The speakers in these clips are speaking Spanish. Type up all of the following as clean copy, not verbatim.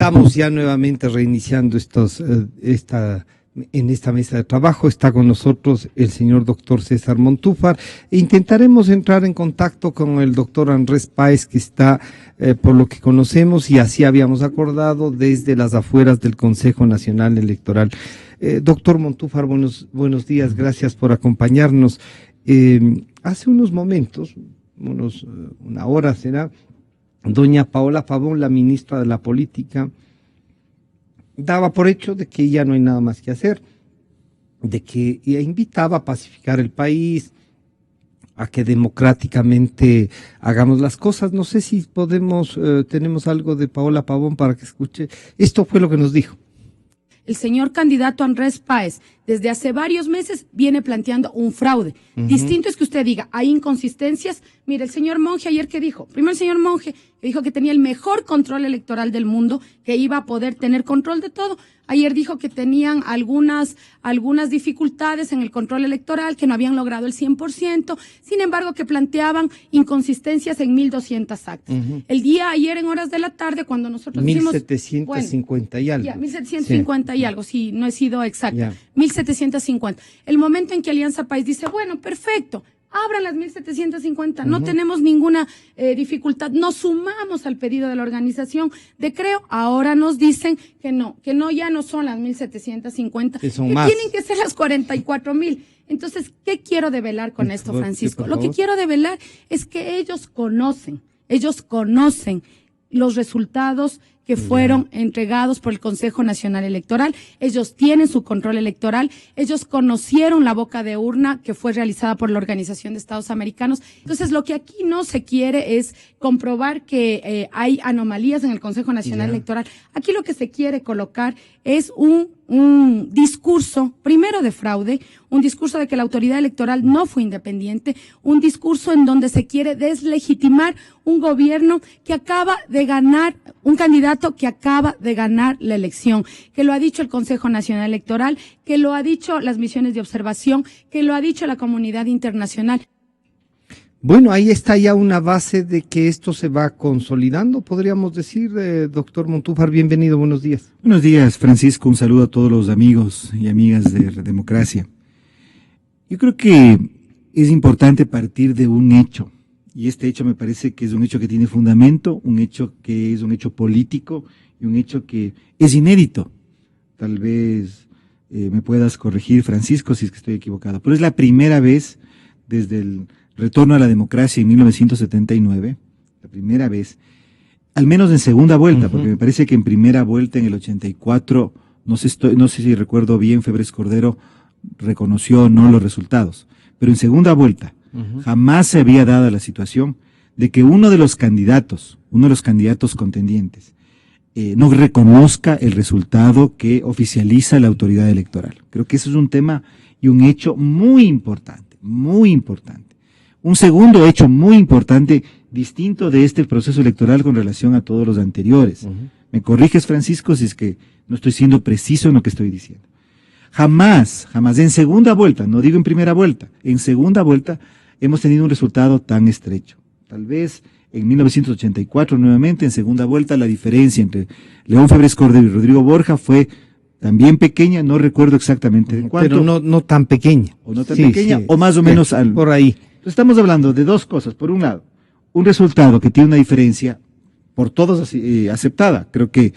Estamos ya nuevamente reiniciando en esta mesa de trabajo. Está con nosotros el señor doctor César Montúfar. Intentaremos entrar en contacto con el doctor Andrés Páez, que está, por lo que conocemos, y así habíamos acordado, desde las afueras del Consejo Nacional Electoral. Doctor Montúfar, buenos días, gracias por acompañarnos. Hace unos momentos, una hora será, doña Paola Pavón, la ministra de la Política, daba por hecho de que ya no hay nada más que hacer, de que invitaba a pacificar el país, a que democráticamente hagamos las cosas. No sé si tenemos algo de Paola Pavón para que escuche. Esto fue lo que nos dijo. El señor candidato Andrés Páez, desde hace varios meses, viene planteando un fraude. Distinto es que usted diga, hay inconsistencias. Mire, el señor Monge ayer, ¿qué dijo? Primero el señor Monge dijo que tenía el mejor control electoral del mundo, que iba a poder tener control de todo. Ayer dijo que tenían algunas dificultades en el control electoral, que no habían logrado el 100%, sin embargo que planteaban inconsistencias en 1.200 actas. El día ayer en horas de la tarde, cuando nosotros 1.750 y algo. Ya, 1.750 y algo, sí, no he sido exacta. Ya. 1.750. El momento en que Alianza País dice, bueno, perfecto, abran las 1.750, no tenemos ninguna dificultad, nos sumamos al pedido de la organización de Creo, ahora nos dicen que no, ya no son las 1.750, que tienen que ser las 44.000. Entonces, ¿qué quiero develar con esto, Francisco? Lo que quiero develar es que ellos conocen los resultados que fueron entregados por el Consejo Nacional Electoral. Ellos tienen su control electoral, ellos conocieron la boca de urna que fue realizada por la Organización de Estados Americanos. Entonces, lo que aquí no se quiere es comprobar que hay anomalías en el Consejo Nacional Electoral. Aquí lo que se quiere colocar es un discurso, primero de fraude, un discurso de que la autoridad electoral no fue independiente, un discurso en donde se quiere deslegitimar un gobierno que acaba de ganar, un candidato que acaba de ganar la elección, que lo ha dicho el Consejo Nacional Electoral, que lo ha dicho las misiones de observación, que lo ha dicho la comunidad internacional. Bueno, ahí está ya una base de que esto se va consolidando, podríamos decir. Doctor Montúfar, bienvenido, buenos días. Buenos días, Francisco, un saludo a todos los amigos y amigas de Democracia. Yo creo que es importante partir de un hecho, y este hecho me parece que es un hecho que tiene fundamento, un hecho que es un hecho político y un hecho que es inédito. Tal vez me puedas corregir, Francisco, si es que estoy equivocado, pero es la primera vez desde el retorno a la democracia en 1979, la primera vez, al menos en segunda vuelta, porque me parece que en primera vuelta en el 84, no sé si recuerdo bien, Febres Cordero reconoció o no los resultados, pero en segunda vuelta jamás se había dado la situación de que uno de los candidatos contendientes, no reconozca el resultado que oficializa la autoridad electoral. Creo que eso es un tema y un hecho muy importante, muy importante. Un segundo hecho muy importante, distinto de este proceso electoral con relación a todos los anteriores. Me corriges, Francisco, si es que no estoy siendo preciso en lo que estoy diciendo. Jamás en segunda vuelta, no digo en primera vuelta, en segunda vuelta hemos tenido un resultado tan estrecho. Tal vez en 1984 nuevamente, en segunda vuelta, la diferencia entre León Febres Cordero y Rodrigo Borja fue también pequeña, no recuerdo exactamente cuánto. Pero no tan pequeña. O no tan pequeña, o más o menos por ahí. Estamos hablando de dos cosas. Por un lado, un resultado que tiene una diferencia por todos aceptada. Creo que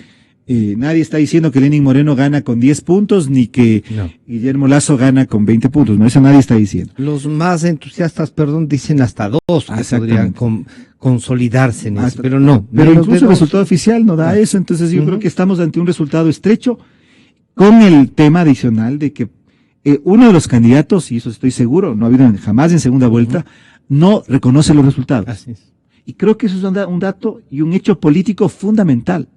nadie está diciendo que Lenín Moreno gana con 10 puntos, ni que Guillermo Lasso gana con 20 puntos. No, eso nadie está diciendo. Los más entusiastas, dicen hasta 2 que podrían consolidarse en eso, pero no. Pero incluso el resultado oficial no da eso. Entonces yo creo que estamos ante un resultado estrecho, con el tema adicional de que uno de los candidatos, y eso estoy seguro, no ha habido jamás en segunda vuelta, no reconoce los resultados. Así es. Y creo que eso es un dato y un hecho político fundamental.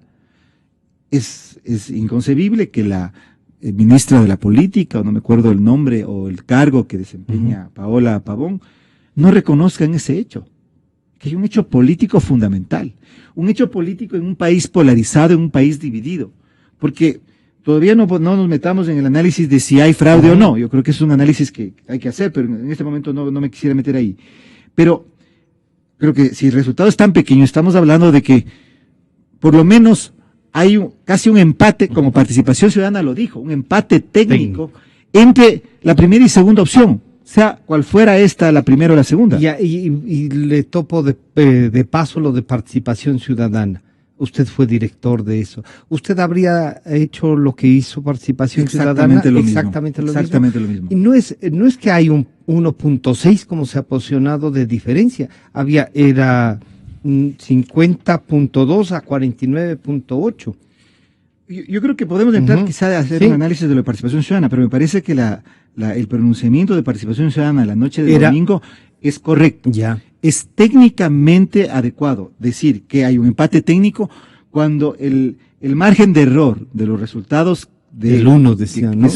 Es inconcebible que la ministra de la Política, o no me acuerdo el nombre o el cargo que desempeña Paola Pavón, no reconozcan ese hecho. Que hay un hecho político fundamental. Un hecho político en un país polarizado, en un país dividido. Porque todavía no nos metamos en el análisis de si hay fraude o no. Yo creo que es un análisis que hay que hacer, pero en este momento no me quisiera meter ahí. Pero creo que si el resultado es tan pequeño, estamos hablando de que por lo menos hay casi un empate, como Participación Ciudadana lo dijo, un empate técnico entre la primera y segunda opción, sea cual fuera esta, la primera o la segunda. Y le topo de paso lo de Participación Ciudadana. Usted fue director de eso. ¿Usted habría hecho lo que hizo Participación Ciudadana? Exactamente lo mismo. Y no es que hay un 1.6 como se ha posicionado de diferencia. Era 50.2 a 49.8. Yo creo que podemos entrar quizá a hacer un análisis de la Participación Ciudadana, pero me parece que el pronunciamiento de Participación Ciudadana la noche de domingo es correcto. Ya. Es técnicamente adecuado decir que hay un empate técnico cuando el margen de error de los resultados del 1 decían, ¿no?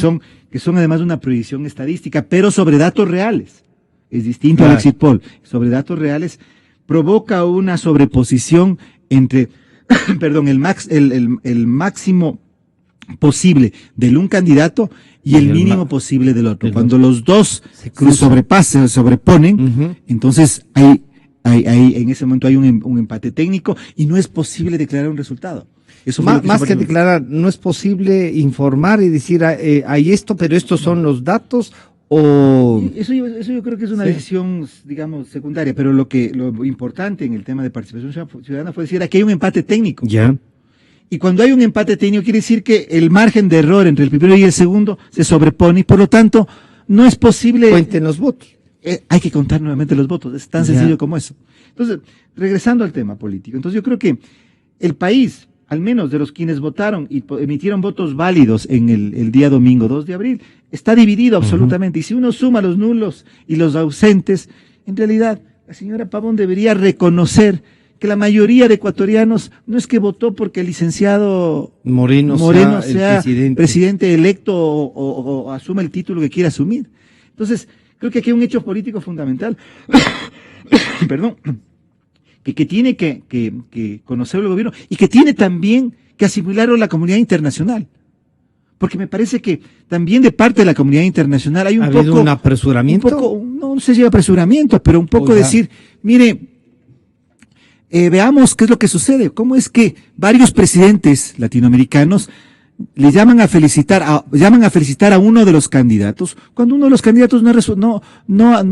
que son además una proyección estadística, pero sobre datos reales. Es distinto al exit poll. Sobre datos reales provoca una sobreposición entre perdón, el máximo posible del un candidato y el mínimo posible del otro. Cuando los dos se sobreponen, entonces hay en ese momento hay un empate técnico y no es posible declarar un resultado. Eso más que declarar, no es posible informar y decir hay esto, pero estos son los datos. Eso yo creo que es una decisión, digamos, secundaria, pero lo importante en el tema de Participación Ciudadana fue decir aquí hay un empate técnico. Ya. Y cuando hay un empate técnico quiere decir que el margen de error entre el primero y el segundo se sobrepone y por lo tanto no es posible. Cuenten los votos. Hay que contar nuevamente los votos, es tan sencillo como eso. Entonces, regresando al tema político, entonces yo creo que el país, al menos de los quienes votaron y emitieron votos válidos en el día domingo 2 de abril, está dividido absolutamente. Y si uno suma los nulos y los ausentes, en realidad la señora Pavón debería reconocer que la mayoría de ecuatorianos no es que votó porque el licenciado Moreno sea el presidente electo o asuma el título que quiera asumir. Entonces, creo que aquí hay un hecho político fundamental, perdón, que tiene que conocer el gobierno y que tiene también que asimilarlo la comunidad internacional. Porque me parece que también de parte de la comunidad internacional hay ¿Ha habido un apresuramiento? No sé si apresuramiento, pero un poco decir, mire, veamos qué es lo que sucede. ¿Cómo es que varios presidentes latinoamericanos le llaman a felicitar a uno de los candidatos cuando uno de los candidatos no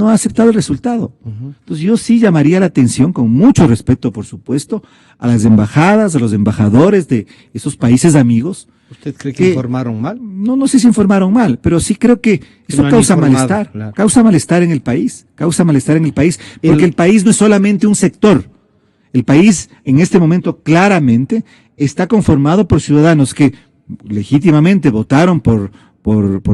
ha aceptado el resultado? Entonces yo sí llamaría la atención, con mucho respeto por supuesto, a las embajadas, a los embajadores de esos países amigos. ¿Usted cree que informaron mal? No sé si informaron mal, pero sí creo que eso causa malestar, claro. Causa malestar en el país, porque el país no es solamente un sector. El país en este momento claramente está conformado por ciudadanos que legítimamente votaron por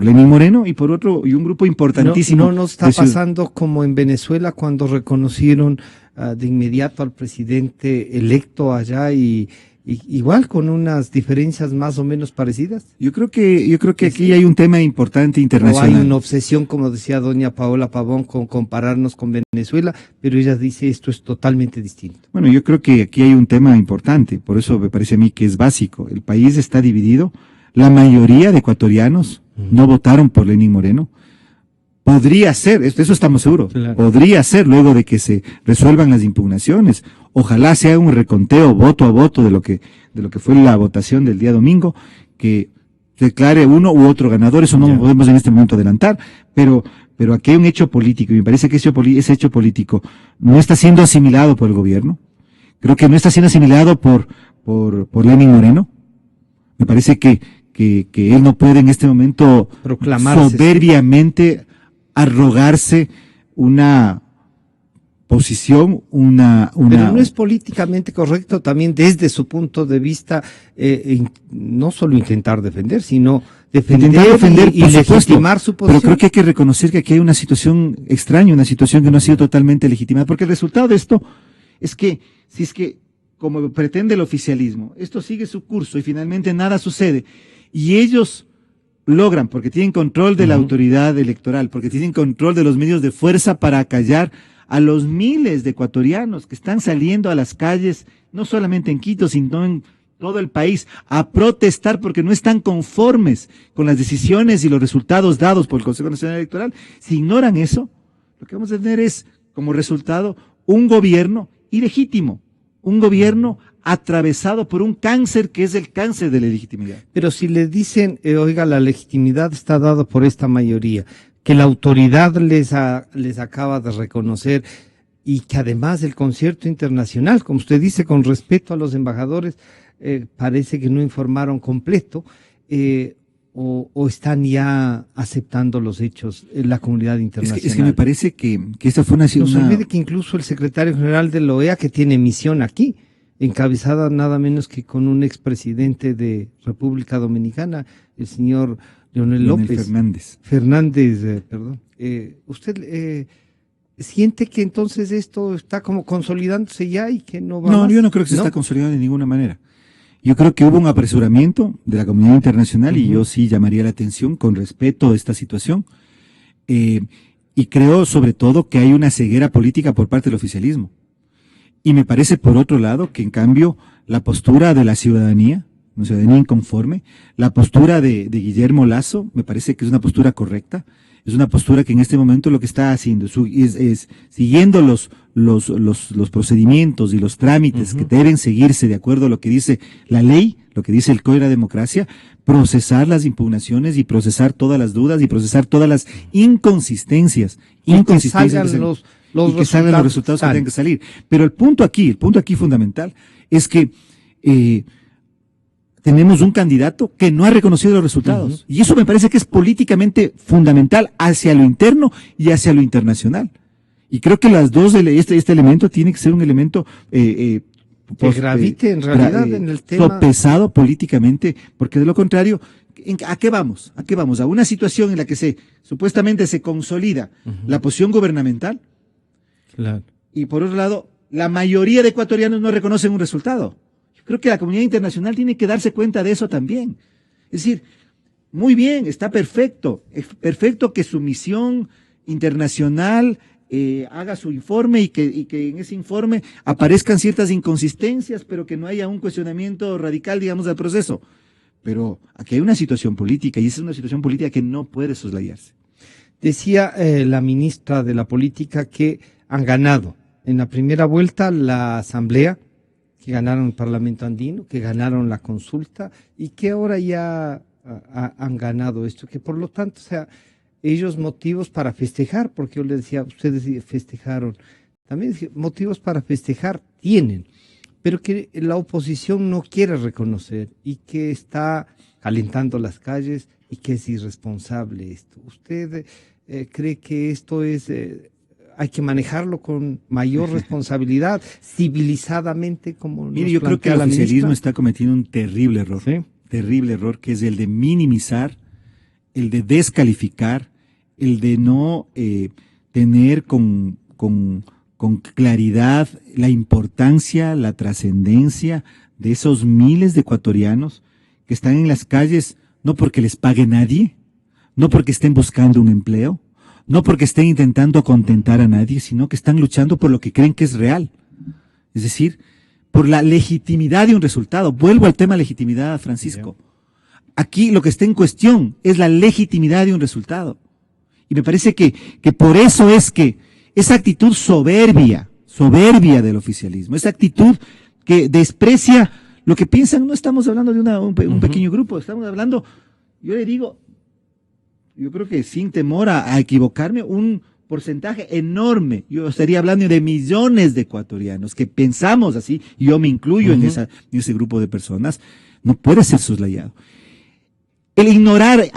Lenín Moreno y por un grupo importantísimo. No nos está pasando como en Venezuela cuando reconocieron de inmediato al presidente electo allá y igual con unas diferencias más o menos parecidas. Yo creo que aquí hay un tema importante internacional. O hay una obsesión, como decía doña Paola Pavón, con compararnos con Venezuela, pero ella dice esto es totalmente distinto. Bueno, yo creo que aquí hay un tema importante, por eso me parece a mí que es básico. El país está dividido, la mayoría de ecuatorianos no votaron por Lenín Moreno. Podría ser, eso estamos seguros, claro. Podría ser luego de que se resuelvan las impugnaciones. Ojalá se haga un reconteo voto a voto de lo que fue la votación del día domingo, que declare uno u otro ganador. Eso no lo podemos en este momento adelantar, pero aquí hay un hecho político y me parece que ese hecho político no está siendo asimilado por el gobierno. Creo que no está siendo asimilado por Lenín Moreno. Me parece que él no puede en este momento proclamarse soberbiamente arrogarse una posición, Pero no es políticamente correcto también desde su punto de vista, no solo intentar defender, sino defender y legitimar su posición. Pero creo que hay que reconocer que aquí hay una situación extraña, una situación que no ha sido totalmente legitimada, porque el resultado de esto es que, si es que, como pretende el oficialismo, esto sigue su curso y finalmente nada sucede, y ellos logran, porque tienen control de la autoridad electoral, porque tienen control de los medios de fuerza para acallar a los miles de ecuatorianos que están saliendo a las calles, no solamente en Quito, sino en todo el país, a protestar porque no están conformes con las decisiones y los resultados dados por el Consejo Nacional Electoral. Si ignoran eso, lo que vamos a tener es, como resultado, un gobierno ilegítimo, un gobierno atravesado por un cáncer que es el cáncer de la legitimidad. Pero si le dicen, oiga, la legitimidad está dada por esta mayoría, que la autoridad les acaba de reconocer y que además el concierto internacional, como usted dice, con respeto a los embajadores, parece que no informaron completo, o están ya aceptando los hechos en la comunidad internacional. Es que me parece que esta fue una... No se olvide que incluso el secretario general de la OEA, que tiene misión aquí, encabezada nada menos que con un expresidente de República Dominicana, el señor Leonel López Fernández, perdón. ¿Usted siente que entonces esto está como consolidándose ya y que no va No, más? yo no creo que se está consolidando de ninguna manera. Yo creo que hubo un apresuramiento de la comunidad internacional y yo sí llamaría la atención con respeto a esta situación. Y creo sobre todo que hay una ceguera política por parte del oficialismo. Y me parece, por otro lado, que en cambio la postura de la ciudadanía, una ciudadanía inconforme, la postura de Guillermo Lasso, me parece que es una postura correcta. Es una postura que en este momento lo que está haciendo es siguiendo los procedimientos y los trámites que deben seguirse de acuerdo a lo que dice la ley, lo que dice el Código de la Democracia, procesar las impugnaciones y procesar todas las dudas y procesar todas las inconsistencias que salgan los resultados que tengan que salir. Pero el punto aquí fundamental es que tenemos un candidato que no ha reconocido los resultados. Y eso me parece que es políticamente fundamental hacia lo interno y hacia lo internacional. Y creo que las dos, este elemento tiene que ser un elemento que gravite en realidad en el tema. Sopesado políticamente, porque de lo contrario, ¿a qué vamos? ¿A qué vamos? A una situación en la que supuestamente se consolida la posición gubernamental. Claro. Y por otro lado, la mayoría de ecuatorianos no reconocen un resultado. Creo que la comunidad internacional tiene que darse cuenta de eso también. Es decir, muy bien, está perfecto. Es perfecto que su misión internacional haga su informe y que en ese informe aparezcan ciertas inconsistencias, pero que no haya un cuestionamiento radical, digamos, del proceso. Pero aquí hay una situación política y esa es una situación política que no puede soslayarse. Decía la ministra de la Política que han ganado en la primera vuelta la Asamblea, que ganaron el Parlamento Andino, que ganaron la consulta y que ahora ya han ganado esto, que por lo tanto, o sea, ellos motivos para festejar, porque yo les decía, ustedes festejaron, también motivos para festejar tienen, pero que la oposición no quiere reconocer y que está calentando las calles y que es irresponsable esto. ¿Usted cree que esto es... hay que manejarlo con mayor responsabilidad, civilizadamente, como Mire, yo creo que el oficialismo está cometiendo un terrible error, que es el de minimizar, el de descalificar, el de no tener con claridad la importancia, la trascendencia de esos miles de ecuatorianos que están en las calles no porque les pague nadie, no porque estén buscando un empleo, no porque estén intentando contentar a nadie, sino que están luchando por lo que creen que es real. Es decir, por la legitimidad de un resultado. Vuelvo al tema legitimidad, Francisco. Aquí lo que está en cuestión es la legitimidad de un resultado. Y me parece que por eso es que esa actitud soberbia del oficialismo, esa actitud que desprecia lo que piensan, no estamos hablando de un pequeño grupo, estamos hablando, yo le digo, yo creo que sin temor a equivocarme, un porcentaje enorme, yo estaría hablando de millones de ecuatorianos que pensamos así, y yo me incluyo en ese grupo de personas, no puede ser soslayado. El ignorar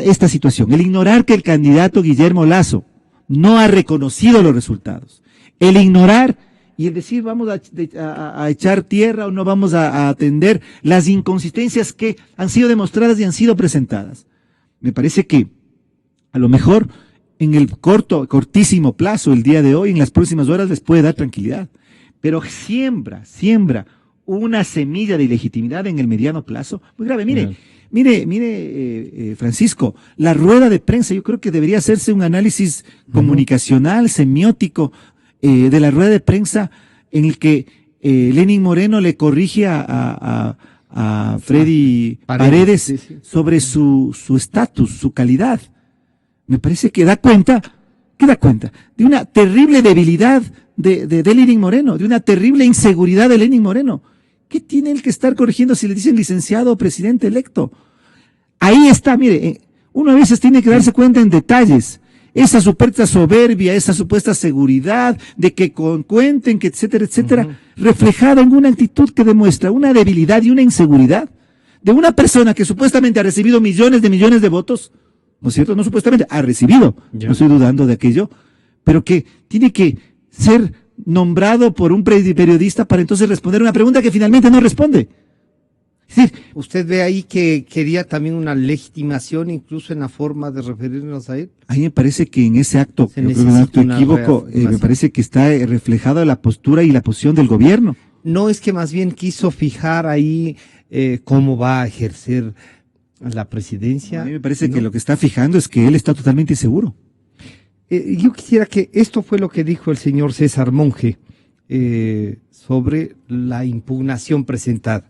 esta situación, el ignorar que el candidato Guillermo Lasso no ha reconocido los resultados, el ignorar y el decir vamos a echar tierra o no vamos a atender las inconsistencias que han sido demostradas y han sido presentadas. Me parece que a lo mejor en el cortísimo plazo, el día de hoy, en las próximas horas, les puede dar tranquilidad. Pero siembra una semilla de ilegitimidad en el mediano plazo. Muy grave. Mire, Francisco, la rueda de prensa, yo creo que debería hacerse un análisis comunicacional, semiótico, de la rueda de prensa en el que Lenín Moreno le corrige a Freddy Paredes sobre su estatus, su calidad. Me parece que da cuenta de una terrible debilidad de Lenín Moreno, de una terrible inseguridad de Lenín Moreno, ¿Qué tiene él que estar corrigiendo si le dicen licenciado o presidente electo? Ahí está, mire, uno a veces tiene que darse cuenta en detalles. Esa supuesta soberbia, esa supuesta seguridad de que cuenten, que etcétera, etcétera, reflejado en una actitud que demuestra una debilidad y una inseguridad de una persona que supuestamente ha recibido millones de votos, ¿no es cierto? No supuestamente, ha recibido, no estoy dudando de aquello, pero que tiene que ser nombrado por un periodista para entonces responder una pregunta que finalmente no responde. Es decir, ¿usted ve ahí que quería también una legitimación incluso en la forma de referirnos a él? a mí me parece que en ese acto, Se creo que es un acto equívoco, me parece que está reflejada la postura y la posición del gobierno. No es que más bien quiso fijar ahí cómo va a ejercer la presidencia. A mí me parece que lo que está fijando es que él está totalmente seguro. Yo quisiera que esto fue lo que dijo el señor César Monge sobre la impugnación presentada.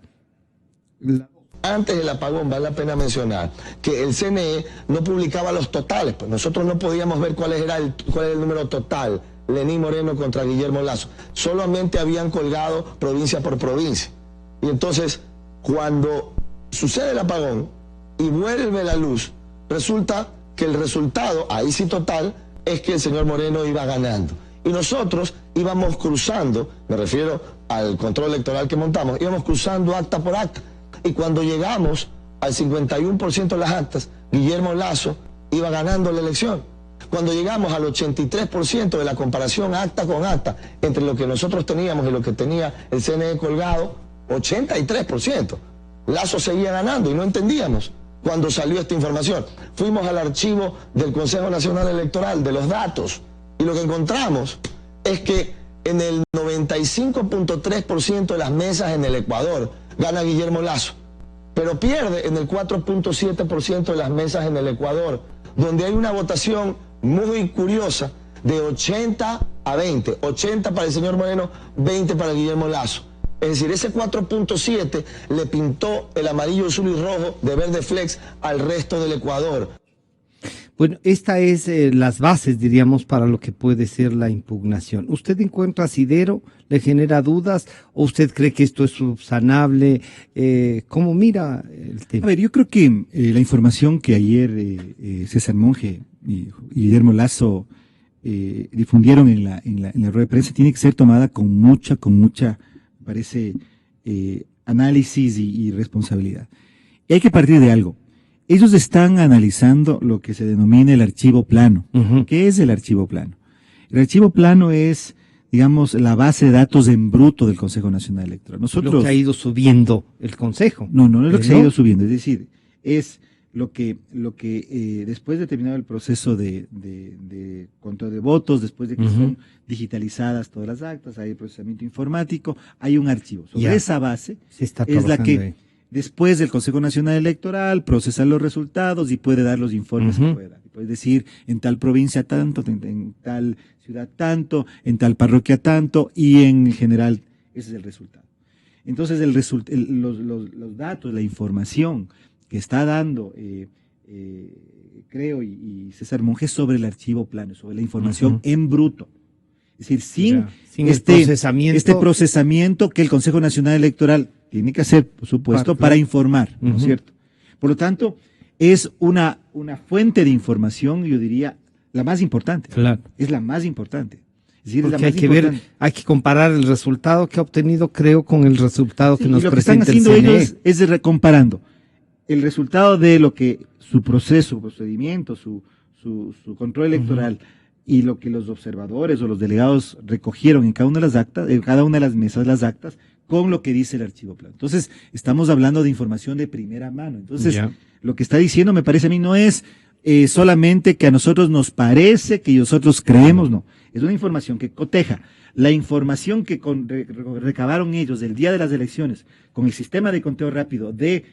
Antes del apagón, vale la pena mencionar que el CNE no publicaba los totales, pues nosotros no podíamos ver cuál era el número total, Lenín Moreno contra Guillermo Lasso, solamente habían colgado provincia por provincia. Y entonces, cuando sucede el apagón y vuelve la luz, resulta que el resultado, ahí sí total, es que el señor Moreno iba ganando. Y nosotros íbamos cruzando, me refiero al control electoral que montamos, íbamos cruzando acta por acta. Y cuando llegamos al 51% de las actas, Guillermo Lasso iba ganando la elección. Cuando llegamos al 83% de la comparación acta con acta entre lo que nosotros teníamos y lo que tenía el CNE colgado, 83%. Lasso seguía ganando y no entendíamos cuando salió esta información. Fuimos al archivo del Consejo Nacional Electoral, de los datos, y lo que encontramos es que en el 95.3% de las mesas en el Ecuador gana Guillermo Lasso, pero pierde en el 4.7% de las mesas en el Ecuador, donde hay una votación muy curiosa de 80 a 20, 80 para el señor Moreno, 20 para Guillermo Lasso. Es decir, ese 4.7 le pintó el amarillo, azul y rojo de verde flex al resto del Ecuador. Bueno, esta es las bases, diríamos, para lo que puede ser la impugnación. ¿Usted encuentra asidero? ¿Le genera dudas? ¿O usted cree que esto es subsanable? ¿Cómo mira el tema? A ver, yo creo que la información que ayer César Monge y Guillermo Lasso difundieron en la rueda de prensa tiene que ser tomada con mucha, me parece, análisis y responsabilidad. Y hay que partir de algo. Ellos están analizando lo que se denomina el archivo plano. ¿Qué es el archivo plano? El archivo plano es, digamos, la base de datos en bruto del Consejo Nacional Electoral. Nosotros, lo que ha ido subiendo el Consejo. No es lo que se ha ido subiendo, es decir, es lo que después de terminado el proceso de control de votos, después de que son digitalizadas todas las actas, hay procesamiento informático, hay un archivo. Sobre esa base es la que después del Consejo Nacional Electoral procesa los resultados y puede dar los informes que pueda. Puede decir en tal provincia tanto, en tal ciudad tanto, en tal parroquia tanto, y en general ese es el resultado. Entonces los datos, la información que está dando, creo, y César Monge sobre el archivo plano, sobre la información en bruto. Es decir, sin este procesamiento que el Consejo Nacional Electoral tiene que hacer, por supuesto, para informar, ¿no es cierto? Por lo tanto, es una fuente de información, yo diría, la más importante. Claro. Es la más importante. Es decir, porque hay que comparar el resultado que ha obtenido, creo, con el resultado que nos presenta el CNE. Lo que están haciendo ellos es comparando el resultado de lo que su proceso, su procedimiento, su control electoral y lo que los observadores o los delegados recogieron en cada una de las actas, en cada una de las mesas, las actas, con lo que dice el archivo plano. Entonces, estamos hablando de información de primera mano. Entonces, lo que está diciendo, me parece a mí, no es solamente que a nosotros nos parece, que nosotros creemos, no. Es una información que coteja la información que recabaron ellos del día de las elecciones con el sistema de conteo rápido de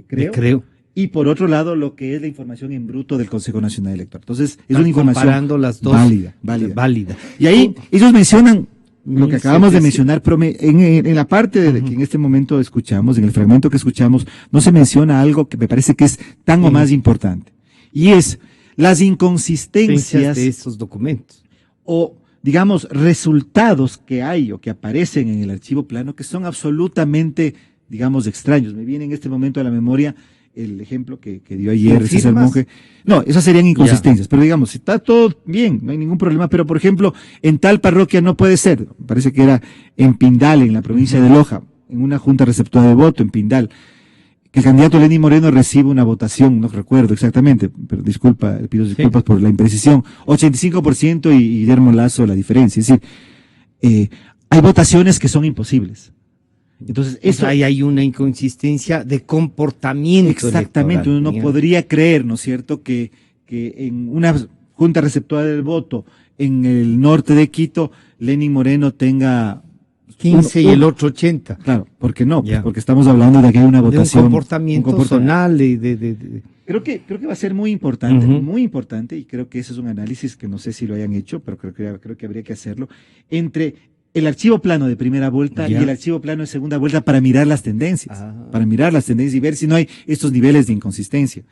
creo. Y por otro lado, lo que es la información en bruto del Consejo Nacional Electoral. Entonces, es una información comparando las dos válida. Y ahí ellos mencionan lo que acabamos de mencionar, pero en la parte de que en este momento escuchamos, en el fragmento que escuchamos, no se menciona algo que me parece que es tan o más importante. Y es las inconsistencias de esos documentos. O digamos, resultados que hay o que aparecen en el archivo plano que son absolutamente, digamos, extraños. Me viene en este momento a la memoria el ejemplo que dio ayer César Monge. No, esas serían inconsistencias, pero digamos, si está todo bien, no hay ningún problema, pero por ejemplo, en tal parroquia no puede ser, parece que era en Pindal, en la provincia de Loja, en una junta receptora de voto en Pindal, que el candidato Lenín Moreno recibe una votación, no recuerdo exactamente, pero pido disculpas por la imprecisión, 85% y Guillermo Lasso la diferencia, es decir, hay votaciones que son imposibles. Entonces, eso ahí hay una inconsistencia de comportamiento. Exactamente, electoral, uno digamos. podría creer, ¿no es cierto?, que en una junta receptora del voto en el norte de Quito, Lenín Moreno tenga 15 y el otro 80. Claro, ¿por qué no? Pues Ya. porque estamos hablando de que hay una De un votación. comportamiento zonal. Creo que va a ser muy importante, y creo que ese es un análisis que no sé si lo hayan hecho, pero creo que habría que hacerlo, entre el archivo plano de primera vuelta Ya. y el archivo plano de segunda vuelta para mirar las tendencias, y ver si no hay estos niveles de inconsistencia.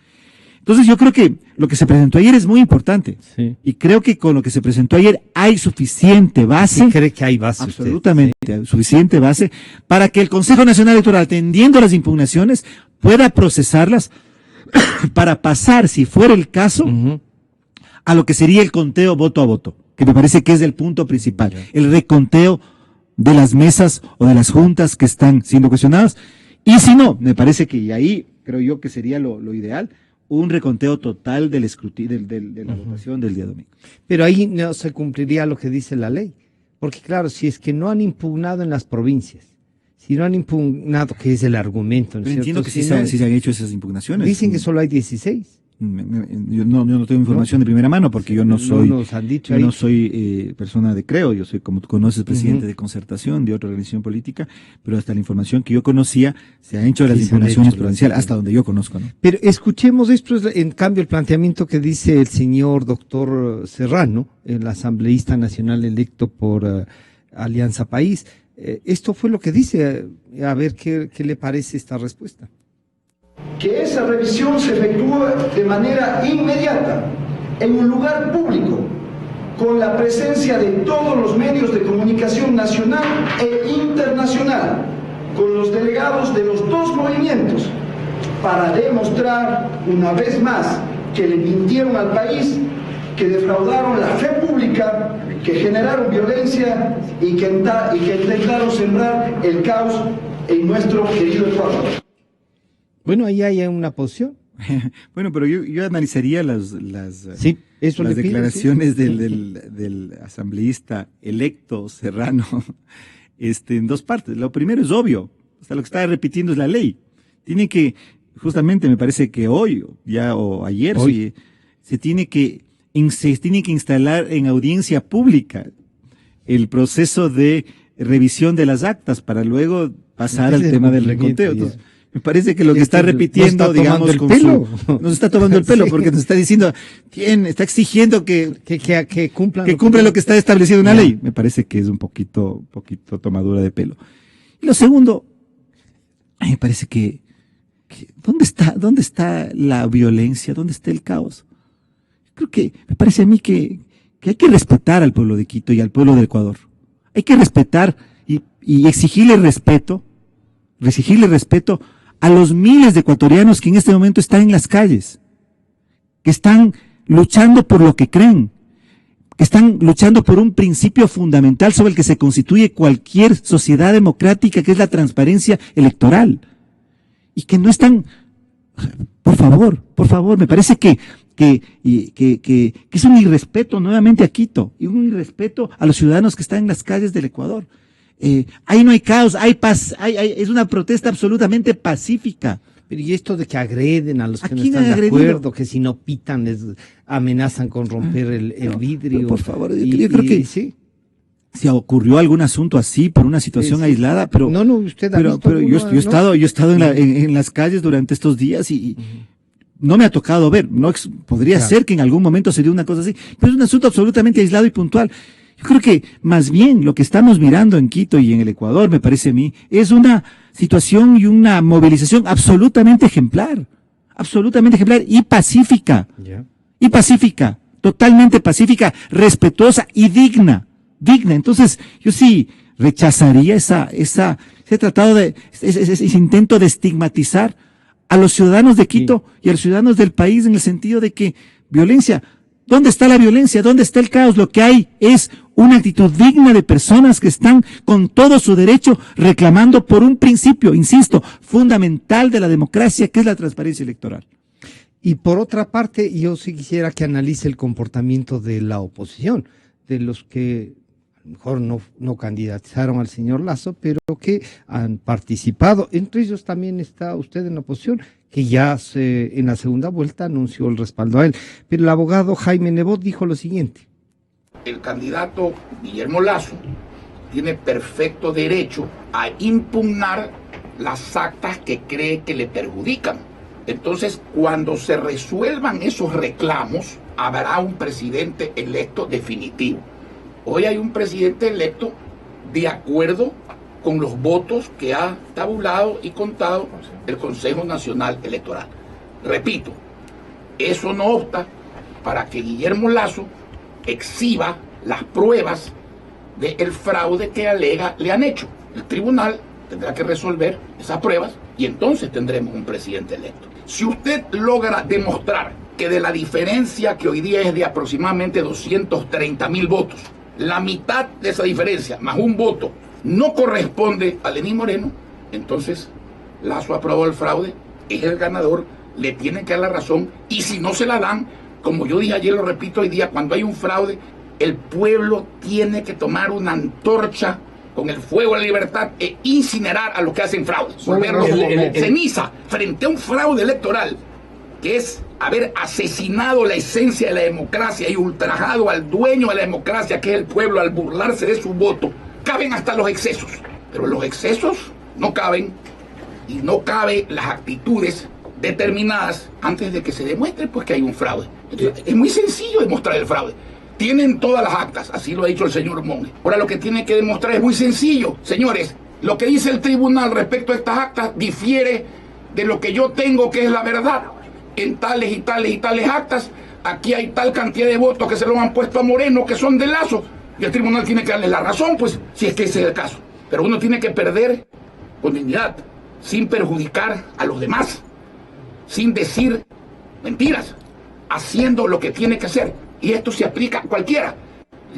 Entonces yo creo que lo que se presentó ayer es muy importante, Sí. y creo que con lo que se presentó ayer hay suficiente base. ¿Sí cree que hay base usted? Absolutamente, suficiente base para que el Consejo Nacional Electoral, atendiendo las impugnaciones, pueda procesarlas para pasar, si fuera el caso, Ujú. a lo que sería el conteo voto a voto, que me parece que es el punto principal, el reconteo de las mesas o de las juntas que están siendo cuestionadas, y si no, me parece que y ahí creo yo que sería lo ideal, un reconteo total del escrutinio, de la votación del día domingo. Pero ahí no se cumpliría lo que dice la ley. Porque claro, si es que no han impugnado en las provincias, si no han impugnado, que es el argumento, ¿no es Pero entiendo cierto? que sí se han hecho esas impugnaciones. Dicen que solo hay 16. Yo no tengo información de primera mano porque yo no soy, nos han dicho yo ahí. no soy persona de creo, yo soy, como tú conoces, presidente de concertación de otra organización política, pero hasta la información que yo conocía se han hecho las Sí, se han impugnaciones hecho, provinciales, sí. hasta donde yo conozco, ¿no? Pero escuchemos esto, es en cambio el planteamiento que dice el señor doctor Serrano, el asambleísta nacional electo por Alianza País. Esto fue lo que dice, a ver qué le parece esta respuesta. Que esa revisión se efectúe de manera inmediata, en un lugar público, con la presencia de todos los medios de comunicación nacional e internacional, con los delegados de los dos movimientos, para demostrar una vez más que le mintieron al país, que defraudaron la fe pública, que generaron violencia y que intentaron sembrar el caos en nuestro querido Ecuador. Bueno, ahí hay una posición. Bueno, pero yo analizaría las Sí, eso las le pido, declaraciones del asambleísta electo Serrano en dos partes. Lo primero es obvio, lo que está repitiendo es la ley. Tiene que, justamente me parece que hoy o ayer se tiene que instalar en audiencia pública el proceso de revisión de las actas para luego pasar al tema del reconteo. Entonces, me parece que lo que está repitiendo, digamos, nos está tomando el pelo, Sí. porque nos está diciendo, está exigiendo que cumplan cumpla lo que está establecido en la ley. Me parece que es un poquito tomadura de pelo. Y lo segundo, me parece que ¿dónde está la violencia? ¿Dónde está el caos? Creo que me parece a mí que hay que respetar al pueblo de Quito y al pueblo de Ecuador. Hay que respetar y exigirle respeto a los miles de ecuatorianos que en este momento están en las calles, que están luchando por lo que creen, que están luchando por un principio fundamental sobre el que se constituye cualquier sociedad democrática, que es la transparencia electoral. Y que no están, por favor, me parece que es un irrespeto nuevamente a Quito y un irrespeto a los ciudadanos que están en las calles del Ecuador. Ahí no hay caos, hay paz, es una protesta absolutamente pacífica. Pero y esto de que agreden a los que no quién están ha de agredido? acuerdo, que si no pitan les amenazan con romper el vidrio. Pero por favor, yo creo que sí. si ocurrió algún asunto así por una situación Sí. aislada, pero No, usted ha visto pero yo alguna, he estado en las calles durante estos días y no me ha tocado ver, podría Claro. ser que en algún momento se dio una cosa así, pero es un asunto absolutamente aislado y puntual. Yo creo que más bien lo que estamos mirando en Quito y en el Ecuador, me parece a mí, es una situación y una movilización absolutamente ejemplar y pacífica, totalmente pacífica, respetuosa y digna digna. Entonces, yo sí rechazaría ese intento de estigmatizar a los ciudadanos de Quito y a los ciudadanos del país en el sentido de que violencia, ¿dónde está la violencia? ¿Dónde está el caos? Lo que hay es una actitud digna de personas que están con todo su derecho reclamando por un principio, insisto, fundamental de la democracia, que es la transparencia electoral. Y por otra parte, yo sí quisiera que analice el comportamiento de la oposición, de los que a lo mejor no candidatizaron al señor Lasso, pero que han participado. Entre ellos también está usted en la oposición, que ya en la segunda vuelta anunció el respaldo a él. Pero el abogado Jaime Nebot dijo lo siguiente. El candidato Guillermo Lasso tiene perfecto derecho a impugnar las actas que cree que le perjudican. Entonces, cuando se resuelvan esos reclamos, habrá un presidente electo definitivo. Hoy hay un presidente electo de acuerdo con los votos que ha tabulado y contado el Consejo Nacional Electoral. Repito, eso no obsta para que Guillermo Lasso exhiba las pruebas del fraude que alega le han hecho. El tribunal tendrá que resolver esas pruebas y entonces tendremos un presidente electo. Si usted logra demostrar que de la diferencia que hoy día es de aproximadamente 230.000 votos, la mitad de esa diferencia más un voto no corresponde a Lenín Moreno, entonces Lasso aprobó el fraude, es el ganador, le tienen que dar la razón, y si no se la dan, como yo dije ayer, lo repito hoy día, cuando hay un fraude, el pueblo tiene que tomar una antorcha con el fuego de la libertad e incinerar a los que hacen fraude, volverlos ceniza frente a un fraude electoral, que es haber asesinado la esencia de la democracia y ultrajado al dueño de la democracia, que es el pueblo, al burlarse de su voto. Caben hasta los excesos, pero los excesos no caben, y no caben las actitudes determinadas antes de que se demuestre pues que hay un fraude. Entonces, es muy sencillo demostrar el fraude. Tienen todas las actas, así lo ha dicho el señor Monge. Ahora lo que tiene que demostrar es muy sencillo. Señores, lo que dice el tribunal respecto a estas actas difiere de lo que yo tengo, que es la verdad. En tales y tales y tales actas, aquí hay tal cantidad de votos que se lo han puesto a Moreno, que son de Lasso. Y el tribunal tiene que darle la razón, pues, si es que ese es el caso. Pero uno tiene que perder con dignidad, sin perjudicar a los demás, sin decir mentiras, haciendo lo que tiene que hacer. Y esto se aplica a cualquiera.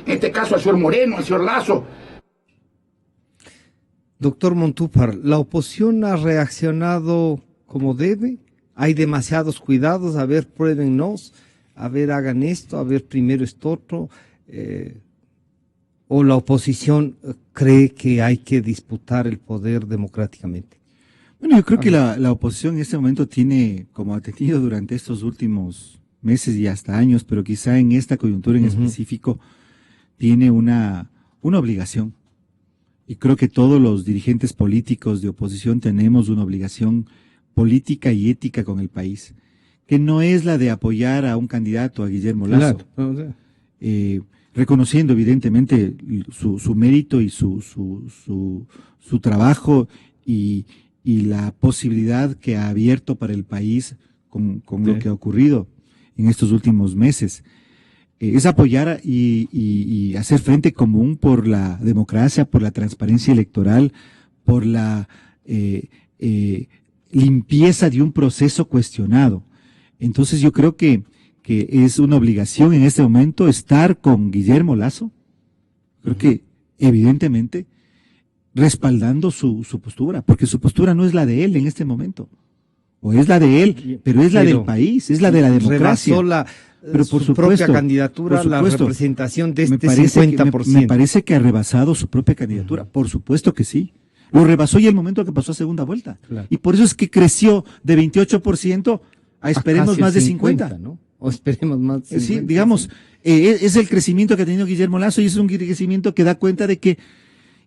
En este caso al señor Moreno, al señor Lasso. Doctor Montúfar, ¿la oposición ha reaccionado como debe? ¿Hay demasiados cuidados? A ver, pruébennos, a ver, hagan esto, a ver, primero esto otro. ¿O la oposición cree que hay que disputar el poder democráticamente? Bueno, yo creo que la oposición en este momento tiene, como ha tenido durante estos últimos meses y hasta años, pero quizá en esta coyuntura en específico, tiene una obligación. Y creo que todos los dirigentes políticos de oposición tenemos una obligación política y ética con el país, que no es la de apoyar a un candidato, a Guillermo Lasso, claro. Reconociendo evidentemente su mérito y su trabajo y la posibilidad que ha abierto para el país con lo que ha ocurrido en estos últimos meses. Es apoyar y hacer frente común por la democracia, por la transparencia electoral, por la limpieza de un proceso cuestionado. Entonces yo creo que es una obligación en este momento estar con Guillermo Lasso. Creo que evidentemente respaldando su postura, porque su postura no es la de él en este momento. O es la de él, pero es la del país, es la de la democracia. Pero por su propia candidatura, la representación de este 50%. Me parece que ha rebasado su propia candidatura, por supuesto que sí. Lo rebasó ya el momento que pasó a segunda vuelta. Claro. Y por eso es que creció de 28% a esperemos más de 50%, ¿no? O esperemos más de 50%. Sí, digamos, es el crecimiento que ha tenido Guillermo Lasso y es un crecimiento que da cuenta de que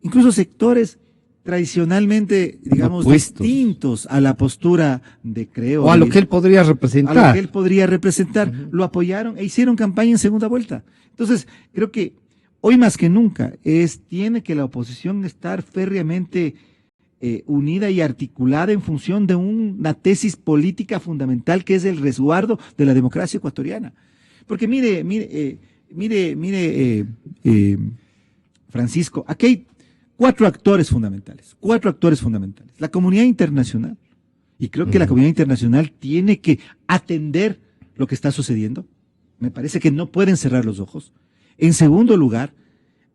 incluso sectores tradicionalmente, digamos, distintos a la postura de Creo. O a lo que él podría representar. A lo que él podría representar, lo apoyaron e hicieron campaña en segunda vuelta. Entonces, creo que hoy más que nunca tiene que la oposición estar férreamente unida y articulada en función de una tesis política fundamental que es el resguardo de la democracia ecuatoriana. Porque mire, Francisco, aquí hay cuatro actores fundamentales. La comunidad internacional. Y creo que la comunidad internacional tiene que atender lo que está sucediendo. Me parece que no pueden cerrar los ojos. En segundo lugar,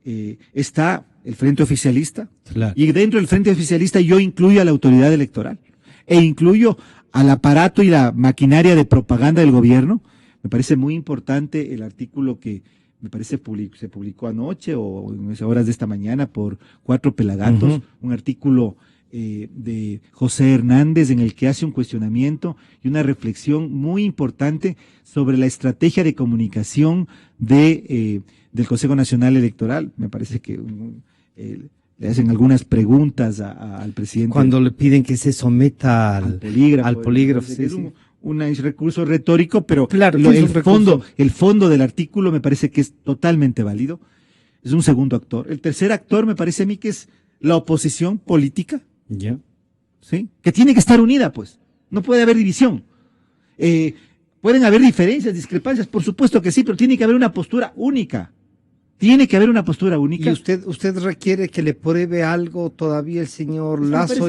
está el frente oficialista. Claro. Y dentro del frente oficialista yo incluyo a la autoridad electoral e incluyo al aparato y la maquinaria de propaganda del gobierno. Me parece muy importante el artículo que me parece se publicó anoche o en esas horas de esta mañana por 4 pelagatos, un artículo de José Hernández en el que hace un cuestionamiento y una reflexión muy importante sobre la estrategia de comunicación del Consejo Nacional Electoral. Me parece que le hacen algunas preguntas al presidente. Cuando le piden que se someta al polígrafo. Sí, es un recurso retórico, pero claro, el fondo del artículo me parece que es totalmente válido. Es un segundo actor. El tercer actor me parece a mí que es la oposición política. Ya. ¿Sí? Que tiene que estar unida, pues. No puede haber división. Pueden haber diferencias, discrepancias, por supuesto que sí, pero tiene que haber una postura única. Tiene que haber una postura única. ¿Y usted requiere que le pruebe algo todavía el señor Lasso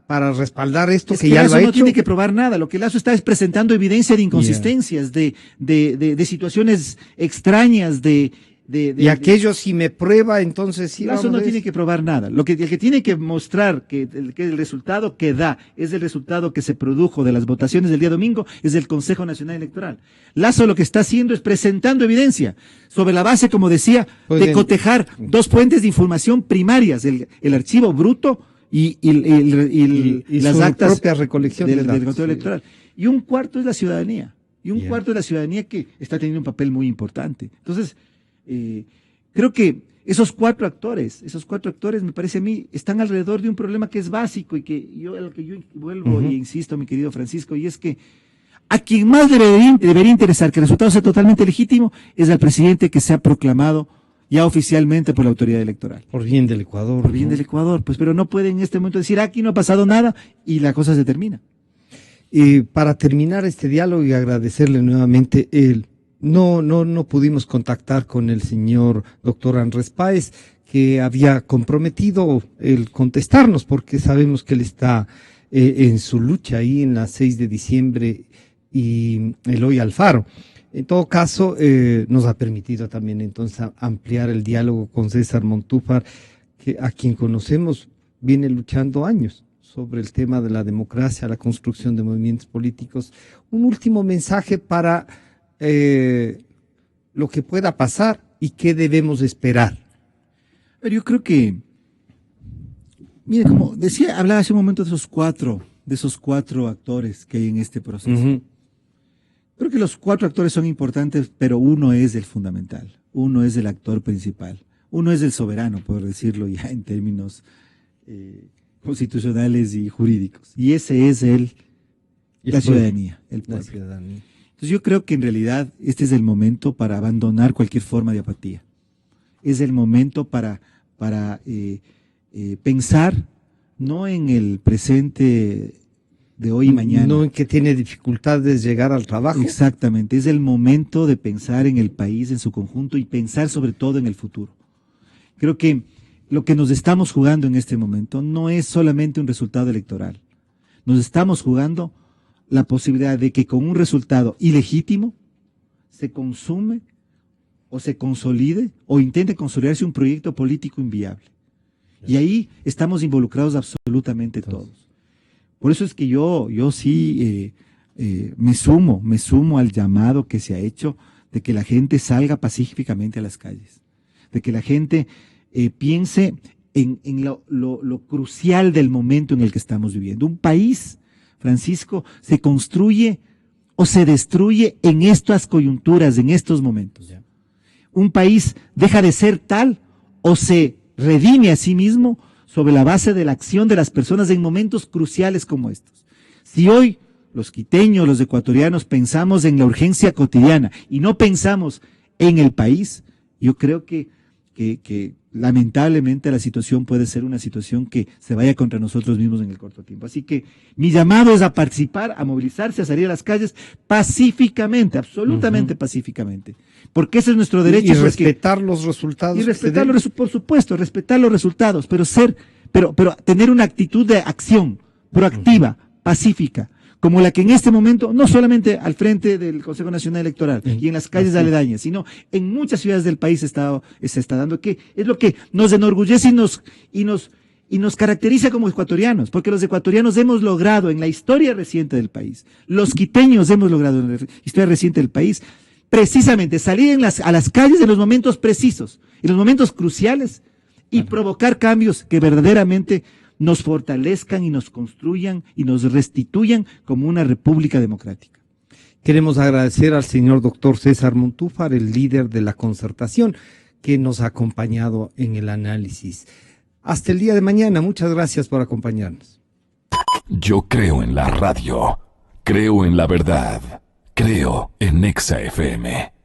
para respaldar esto que ya lo ha hecho? No tiene que probar nada. Lo que Lasso está es presentando evidencia de inconsistencias, de situaciones extrañas, y aquello si me prueba, entonces sí. Lasso no tiene que probar nada. El que tiene que mostrar que el resultado que da es el resultado que se produjo de las votaciones del día domingo es el Consejo Nacional Electoral. Lasso lo que está haciendo es presentando evidencia sobre la base, como decía, de cotejar dos fuentes de información primarias, el archivo bruto y las actas propia recolección del conteo electoral. Y un cuarto es la ciudadanía. Cuarto es la ciudadanía que está teniendo un papel muy importante. Entonces, creo que esos cuatro actores me parece a mí están alrededor de un problema que es básico y que yo vuelvo y insisto, mi querido Francisco, y es que a quien más debería interesar que el resultado sea totalmente legítimo es al presidente que se ha proclamado ya oficialmente por la autoridad electoral. Por bien del Ecuador. Por bien del Ecuador, pues, pero no puede en este momento decir aquí no ha pasado nada y la cosa se termina. Para terminar este diálogo y agradecerle nuevamente no pudimos contactar con el señor doctor Andrés Páez, que había comprometido el contestarnos, porque sabemos que él está en su lucha ahí en la 6 de diciembre y Eloy Alfaro. En todo caso, nos ha permitido también entonces ampliar el diálogo con César Montúfar, a quien conocemos viene luchando años sobre el tema de la democracia, la construcción de movimientos políticos. Un último mensaje para lo que pueda pasar y qué debemos esperar. Pero yo creo que, mire, como decía, hablaba hace un momento de esos cuatro actores que hay en este proceso. Creo que los cuatro actores son importantes, pero uno es el fundamental, uno es el actor principal, uno es el soberano, por decirlo ya en términos constitucionales y jurídicos, y ese es la ciudadanía, el pueblo. La ciudadanía. Entonces yo creo que en realidad este es el momento para abandonar cualquier forma de apatía. Es el momento para pensar no en el presente de hoy y mañana. No en que tiene dificultades de llegar al trabajo. Exactamente, es el momento de pensar en el país en su conjunto y pensar sobre todo en el futuro. Creo que lo que nos estamos jugando en este momento no es solamente un resultado electoral. Nos estamos jugando la posibilidad de que con un resultado ilegítimo se consume o se consolide o intente consolidarse un proyecto político inviable. Y ahí estamos involucrados absolutamente todos. Por eso es que yo sí me sumo al llamado que se ha hecho de que la gente salga pacíficamente a las calles, de que la gente piense en lo crucial del momento en el que estamos viviendo. Un país, Francisco, se construye o se destruye en estas coyunturas, en estos momentos. Ya. Un país deja de ser tal o se redime a sí mismo sobre la base de la acción de las personas en momentos cruciales como estos. Si hoy los quiteños, los ecuatorianos pensamos en la urgencia cotidiana y no pensamos en el país, yo creo que lamentablemente la situación puede ser una situación que se vaya contra nosotros mismos en el corto tiempo. Así que mi llamado es a participar, a movilizarse, a salir a las calles pacíficamente, absolutamente pacíficamente, porque ese es nuestro derecho. Y respetar los resultados. Y respetar por supuesto, respetar los resultados, pero tener una actitud de acción proactiva, pacífica, como la que en este momento, no solamente al frente del Consejo Nacional Electoral y en las calles aledañas, sino en muchas ciudades del país se está dando, que es lo que nos enorgullece y nos caracteriza como ecuatorianos, porque los ecuatorianos hemos logrado en la historia reciente del país, los quiteños hemos logrado en la historia reciente del país, precisamente salir a las calles en los momentos precisos, en los momentos cruciales, y provocar cambios que verdaderamente nos fortalezcan y nos construyan y nos restituyan como una república democrática. Queremos agradecer al señor doctor César Montúfar, el líder de la concertación, que nos ha acompañado en el análisis. Hasta el día de mañana. Muchas gracias por acompañarnos. Yo creo en la radio, creo en la verdad, creo en Nexa FM.